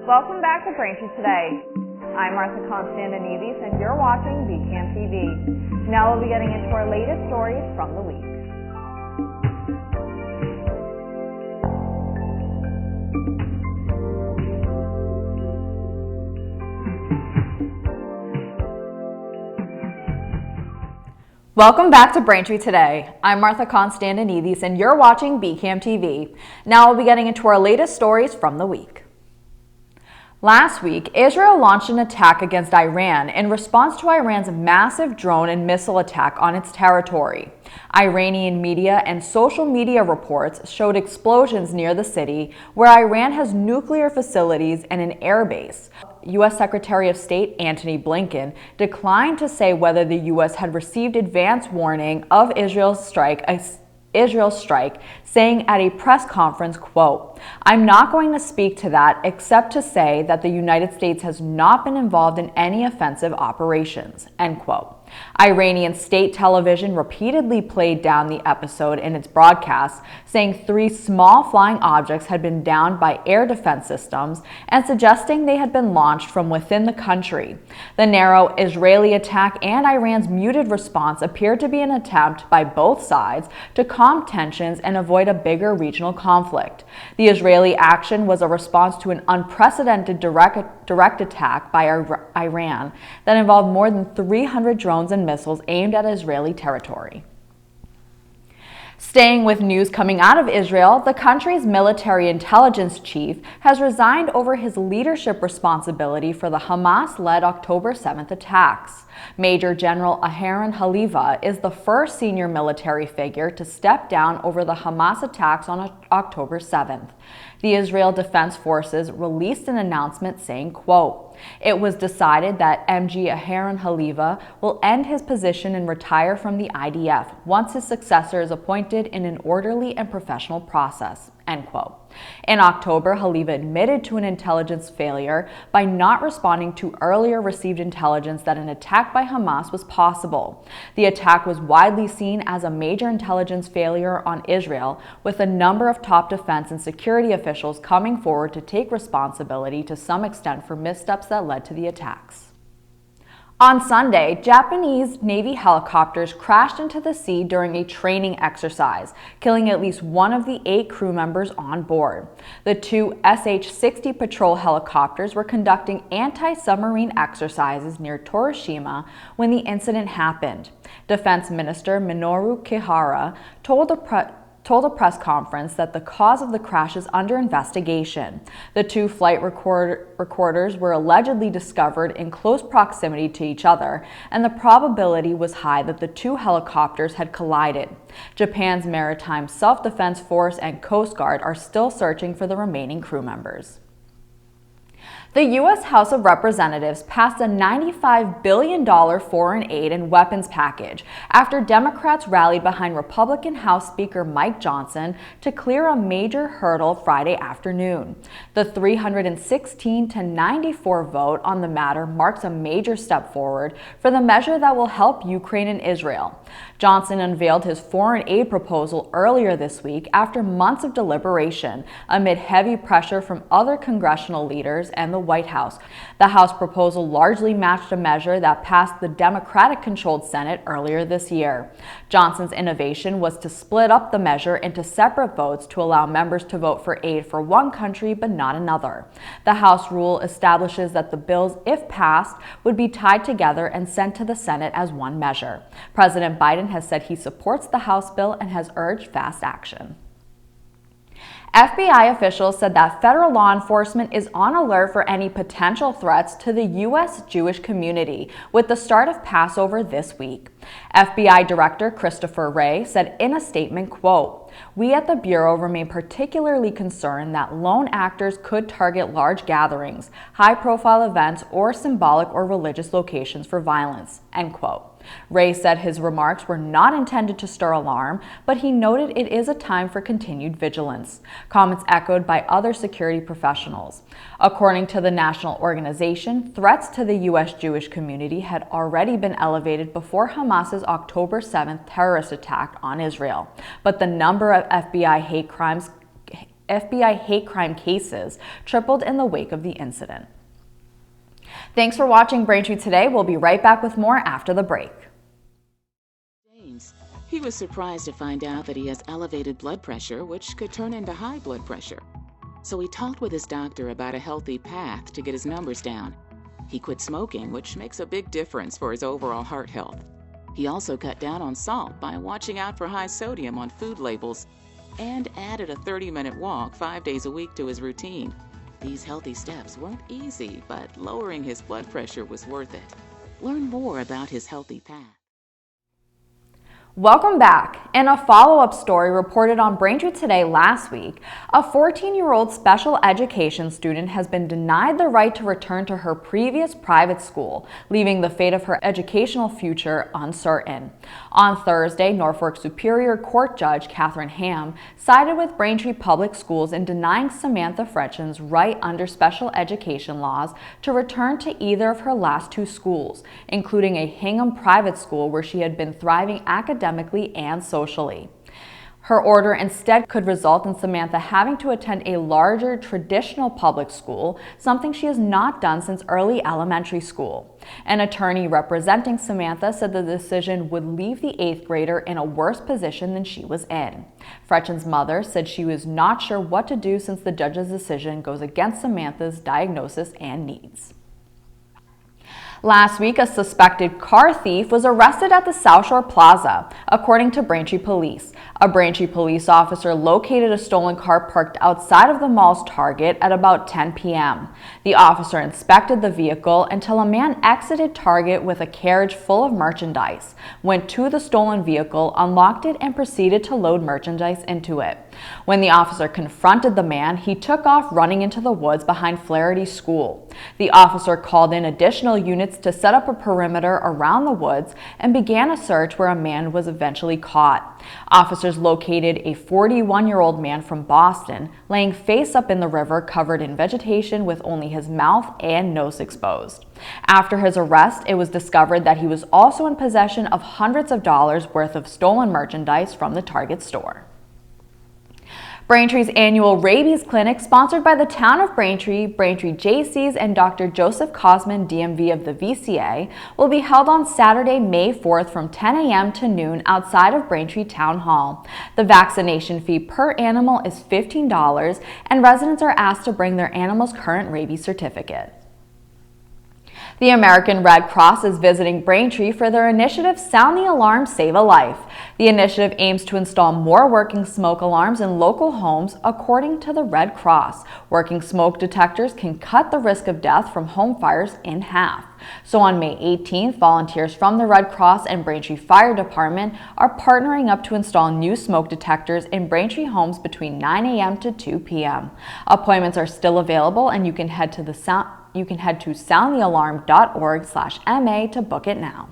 Welcome back to Braintree Today. I'm Martha Konstandinidis and you're watching BCAM TV. Now we'll be getting into our latest stories from the week. Welcome back to Braintree Today. I'm Martha Konstandinidis and you're watching BCAM TV. Now we'll be getting into our latest stories from the week. Last week, Israel launched an attack against Iran in response to Iran's massive drone and missile attack on its territory. Iranian media and social media reports showed explosions near the city, where Iran has nuclear facilities and an air base. U.S. Secretary of State Antony Blinken declined to say whether the U.S. had received advance warning of Israel's strike, saying at a press conference, quote, "I'm not going to speak to that except to say that the United States has not been involved in any offensive operations," end quote. Iranian state television repeatedly played down the episode in its broadcast, saying 3 small flying objects had been downed by air defense systems and suggesting they had been launched from within the country. The narrow Israeli attack and Iran's muted response appeared to be an attempt by both sides to calm tensions and avoid a bigger regional conflict. The Israeli action was a response to an unprecedented direct attack by Iran that involved more than 300 drones and missiles aimed at Israeli territory. Staying with news coming out of Israel, the country's military intelligence chief has resigned over his leadership responsibility for the Hamas-led October 7th attacks. Major General Aharon Haliva is the first senior military figure to step down over the Hamas attacks on October 7th. The Israel Defense Forces released an announcement saying, quote, "It was decided that MG Aharon Haliva will end his position and retire from the IDF once his successor is appointed in an orderly and professional process," end quote. In October, Haliva admitted to an intelligence failure by not responding to earlier received intelligence that an attack by Hamas was possible. The attack was widely seen as a major intelligence failure on Israel, with a number of top defense and security officials coming forward to take responsibility to some extent for missteps that led to the attacks. On Sunday, Japanese Navy helicopters crashed into the sea during a training exercise, killing at least one of the 8 crew members on board. The 2 SH-60 patrol helicopters were conducting anti-submarine exercises near Torishima when the incident happened. Defense Minister Minoru Kihara told a press conference that the cause of the crash is under investigation. The 2 flight recorders were allegedly discovered in close proximity to each other, and the probability was high that the 2 helicopters had collided. Japan's Maritime Self-Defense Force and Coast Guard are still searching for the remaining crew members. The U.S. House of Representatives passed a $95 billion foreign aid and weapons package after Democrats rallied behind Republican House Speaker Mike Johnson to clear a major hurdle Friday afternoon. The 316-94 vote on the matter marks a major step forward for the measure that will help Ukraine and Israel. Johnson unveiled his foreign aid proposal earlier this week after months of deliberation, amid heavy pressure from other congressional leaders and the White House. The House proposal largely matched a measure that passed the Democratic-controlled Senate earlier this year. Johnson's innovation was to split up the measure into separate votes to allow members to vote for aid for one country but not another. The House rule establishes that the bills, if passed, would be tied together and sent to the Senate as one measure. President Biden has said he supports the House bill and has urged fast action. FBI officials said that federal law enforcement is on alert for any potential threats to the U.S. Jewish community with the start of Passover this week. FBI Director Christopher Wray said in a statement, quote, "We at the Bureau remain particularly concerned that lone actors could target large gatherings, high-profile events, or symbolic or religious locations for violence," end quote. Wray said his remarks were not intended to stir alarm, but he noted it is a time for continued vigilance. Comments echoed by other security professionals. According to the national organization, threats to the U.S. Jewish community had already been elevated before Hamas's October 7th terrorist attack on Israel, but the number of FBI hate FBI hate crime cases tripled in the wake of the incident. Thanks for watching Braintree Today. We'll be right back with more after the break. He was surprised to find out that he has elevated blood pressure, which could turn into high blood pressure. So he talked with his doctor about a healthy path to get his numbers down. He quit smoking, which makes a big difference for his overall heart health. He also cut down on salt by watching out for high sodium on food labels and added a 30-minute walk 5 days a week to his routine. These healthy steps weren't easy, but lowering his blood pressure was worth it. Learn more about his healthy path. Welcome back. In a follow-up story reported on Braintree Today last week, a 14-year-old special education student has been denied the right to return to her previous private school, leaving the fate of her educational future uncertain. On Thursday, Norfolk Superior Court Judge Catherine Ham sided with Braintree Public Schools in denying Samantha Fretchen's right under special education laws to return to either of her last two schools, including a Hingham private school where she had been thriving academically and socially. Her order instead could result in Samantha having to attend a larger traditional public school, something she has not done since early elementary school. An attorney representing Samantha said the decision would leave the 8th grader in a worse position than she was in. Fretchen's mother said she was not sure what to do since the judge's decision goes against Samantha's diagnosis and needs. Last week, a suspected car thief was arrested at the South Shore Plaza, according to Braintree Police. A Braintree police officer located a stolen car parked outside of the mall's Target at about 10 p.m. The officer inspected the vehicle until a man exited Target with a carriage full of merchandise, went to the stolen vehicle, unlocked it, and proceeded to load merchandise into it. When the officer confronted the man, he took off running into the woods behind Flaherty School. The officer called in additional units to set up a perimeter around the woods and began a search where a man was eventually caught. Officers located a 41-year-old man from Boston laying face up in the river covered in vegetation with only his mouth and nose exposed. After his arrest, it was discovered that he was also in possession of hundreds of dollars worth of stolen merchandise from the Target store. Braintree's annual rabies clinic, sponsored by the town of Braintree, Braintree JCs, and Dr. Joseph Cosman, DMV of the VCA, will be held on Saturday, May 4th from 10 a.m. to noon outside of Braintree Town Hall. The vaccination fee per animal is $15, and residents are asked to bring their animal's current rabies certificate. The American Red Cross is visiting Braintree for their initiative Sound the Alarm, Save a Life. The initiative aims to install more working smoke alarms in local homes, according to the Red Cross. Working smoke detectors can cut the risk of death from home fires in half. So on May 18th, volunteers from the Red Cross and Braintree Fire Department are partnering up to install new smoke detectors in Braintree homes between 9 a.m. to 2 p.m. Appointments are still available, and you can head to soundthealarm.org/MA to book it now.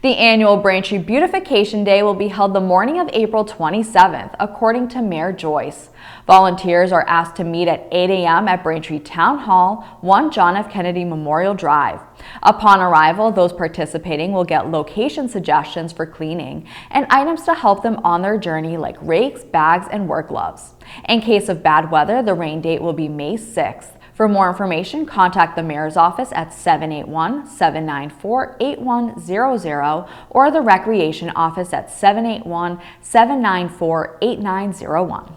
The annual Braintree Beautification Day will be held the morning of April 27th, according to Mayor Joyce. Volunteers are asked to meet at 8 a.m. at Braintree Town Hall, 1 John F. Kennedy Memorial Drive. Upon arrival, those participating will get location suggestions for cleaning and items to help them on their journey, like rakes, bags, and work gloves. In case of bad weather, the rain date will be May 6th. For more information, contact the Mayor's office at 781-794-8100 or the Recreation office at 781-794-8901.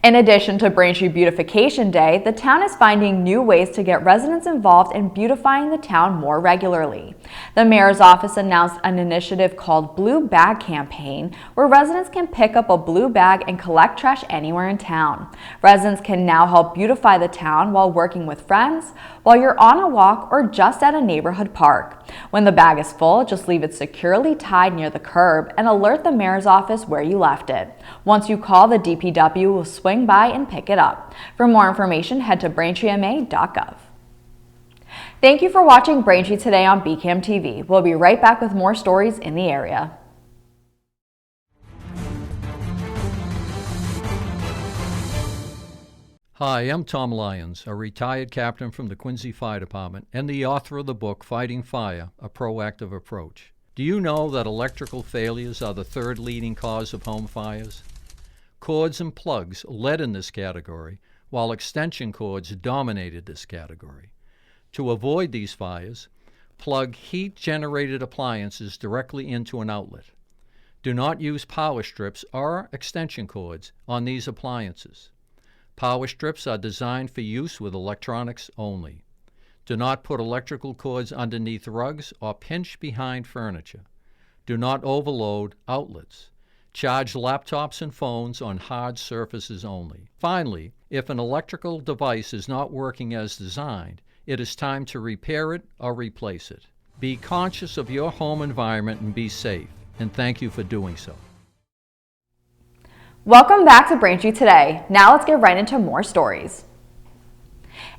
In addition to Braintree Beautification Day, the town is finding new ways to get residents involved in beautifying the town more regularly. The Mayor's office announced an initiative called Blue Bag Campaign, where residents can pick up a blue bag and collect trash anywhere in town. Residents can now help beautify the town while working with friends, while you're on a walk, or just at a neighborhood park. When the bag is full, just leave it securely tied near the curb and alert the Mayor's office where you left it. Once you call, the DPW will swing by and pick it up. For more information, head to braintreema.gov. Thank you for watching Braintree Today on BCAM TV. We'll be right back with more stories in the area. Hi, I'm Tom Lyons, a retired captain from the Quincy Fire Department and the author of the book Fighting Fire, A Proactive Approach. Do you know that electrical failures are the third leading cause of home fires? cords and plugs led in this category, while extension cords dominated this category. To avoid these fires, plug heat-generated appliances directly into an outlet. Do not use power strips or extension cords on these appliances. Power strips are designed for use with electronics only. Do not put electrical cords underneath rugs or pinch behind furniture. Do not overload outlets. Charge laptops and phones on hard surfaces only. Finally, if an electrical device is not working as designed, it is time to repair it or replace it. Be conscious of your home environment and be safe, and thank you for doing so. Welcome back to Braintree Today. Now let's get right into more stories.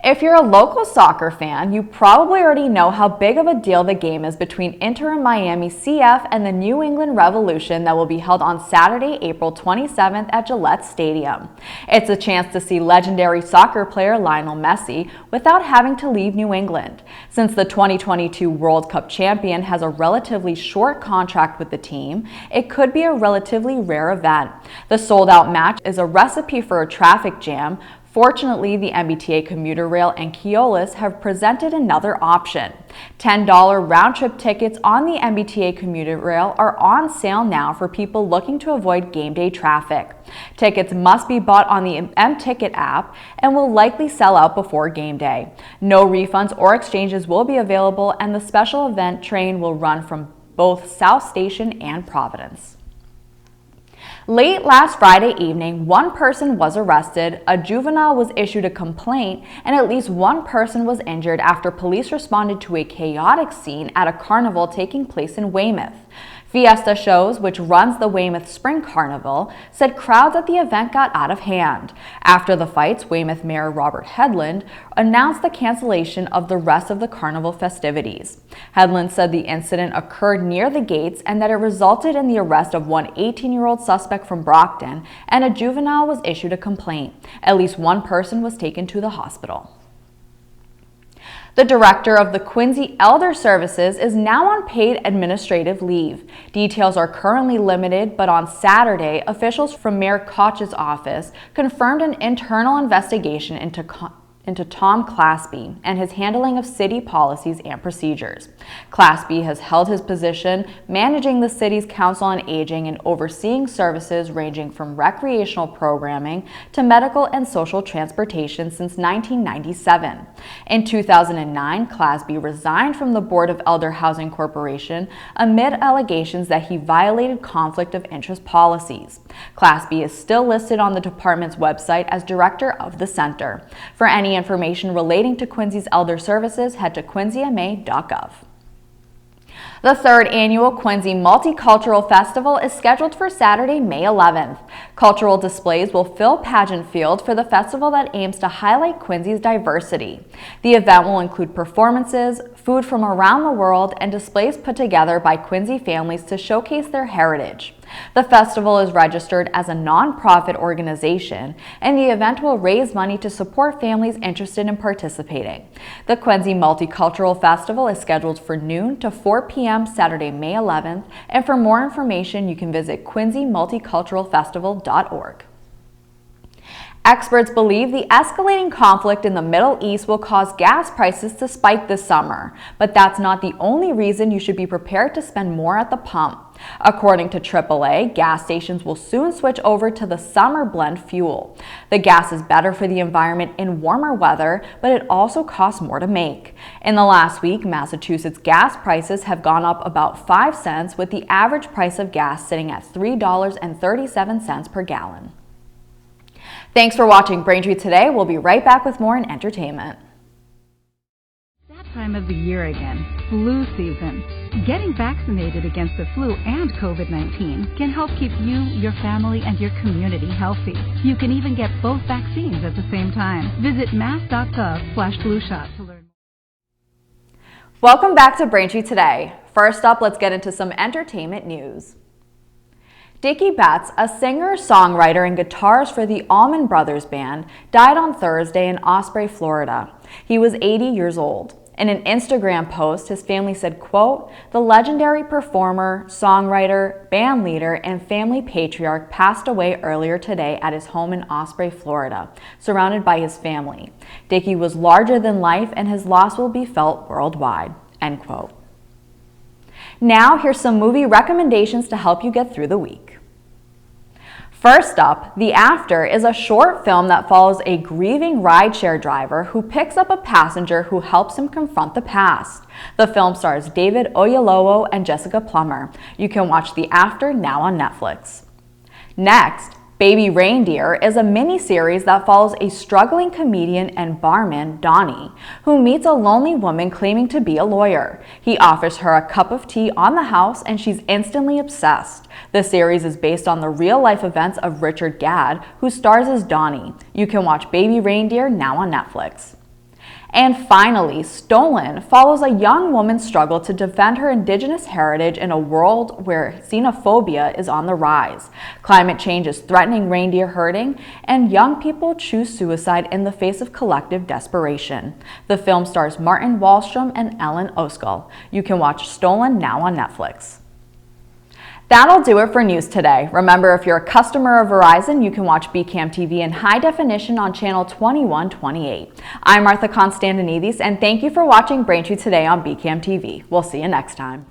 If you're a local soccer fan, you probably already know how big of a deal the game is between Inter and Miami CF and the New England Revolution that will be held on Saturday, April 27th at Gillette Stadium. It's a chance to see legendary soccer player Lionel Messi without having to leave New England. Since the 2022 World Cup champion has a relatively short contract with the team, it could be a relatively rare event. The sold-out match is a recipe for a traffic jam. Fortunately, the MBTA commuter rail and Keolis have presented another option. $10 round-trip tickets on the MBTA commuter rail are on sale now for people looking to avoid game day traffic. Tickets must be bought on the M-Ticket app and will likely sell out before game day. No refunds or exchanges will be available, and the special event train will run from both South Station and Providence. Late last Friday evening, one person was arrested, a juvenile was issued a complaint, and at least one person was injured after police responded to a chaotic scene at a carnival taking place in Weymouth. Fiesta Shows, which runs the Weymouth Spring Carnival, said crowds at the event got out of hand. After the fights, Weymouth Mayor Robert Headland announced the cancellation of the rest of the carnival festivities. Headland said the incident occurred near the gates and that it resulted in the arrest of one 18-year-old suspect from Brockton, and a juvenile was issued a complaint. At least one person was taken to the hospital. The director of the Quincy Elder Services is now on paid administrative leave. Details are currently limited, but on Saturday, officials from Mayor Koch's office confirmed an internal investigation into Tom Claspy and his handling of city policies and procedures. Claspy has held his position managing the city's Council on Aging and overseeing services ranging from recreational programming to medical and social transportation since 1997. In 2009, Claspy resigned from the Board of Elder Housing Corporation amid allegations that he violated conflict of interest policies. Claspy is still listed on the department's website as director of the center. For any information relating to Quincy's Elder Services, head to quincyma.gov. The third annual Quincy Multicultural Festival is scheduled for Saturday, May 11th. Cultural displays will fill Pageant Field for the festival that aims to highlight Quincy's diversity. The event will include performances, food from around the world, and displays put together by Quincy families to showcase their heritage. The festival is registered as a non-profit organization, and the event will raise money to support families interested in participating. The Quincy Multicultural Festival is scheduled for noon to 4 p.m. Saturday, May 11th, and for more information, you can visit quincymulticulturalfestival.org. Experts believe the escalating conflict in the Middle East will cause gas prices to spike this summer, but that's not the only reason you should be prepared to spend more at the pump. According to AAA, gas stations will soon switch over to the summer blend fuel. The gas is better for the environment in warmer weather, but it also costs more to make. In the last week, Massachusetts gas prices have gone up about 5 cents, with the average price of gas sitting at $3.37 per gallon. Thanks for watching Braintree Today. We'll be right back with more in entertainment. That time of the year again, flu season. Getting vaccinated against the flu and COVID-19 can help keep you, your family, and your community healthy. You can even get both vaccines at the same time. Visit mass.gov/flushot to learn more. Welcome back to Braintree Today. First up, let's get into some entertainment news. Dickie Betts, a singer, songwriter, and guitarist for the Allman Brothers Band, died on Thursday in Osprey, Florida. He was 80 years old. In an Instagram post, his family said, quote, "The legendary performer, songwriter, band leader, and family patriarch passed away earlier today at his home in Osprey, Florida, surrounded by his family. Dickie was larger than life and his loss will be felt worldwide," end quote. Now, here's some movie recommendations to help you get through the week. First up, The After is a short film that follows a grieving rideshare driver who picks up a passenger who helps him confront the past. The film stars David Oyelowo and Jessica Plummer. You can watch The After now on Netflix. Next, Baby Reindeer is a mini-series that follows a struggling comedian and barman, Donnie, who meets a lonely woman claiming to be a lawyer. He offers her a cup of tea on the house and she's instantly obsessed. The series is based on the real-life events of Richard Gadd, who stars as Donnie. You can watch Baby Reindeer now on Netflix. And finally, Stolen follows a young woman's struggle to defend her indigenous heritage in a world where xenophobia is on the rise. Climate change is threatening reindeer herding, and young people choose suicide in the face of collective desperation. The film stars Martin Wallstrom and Ellen Oskal. You can watch Stolen now on Netflix. That'll do it for news today. Remember, if you're a customer of Verizon, you can watch BCAM TV in high definition on channel 2128. I'm Martha Konstandinidis, and thank you for watching Braintree today on BCAM TV. We'll see you next time.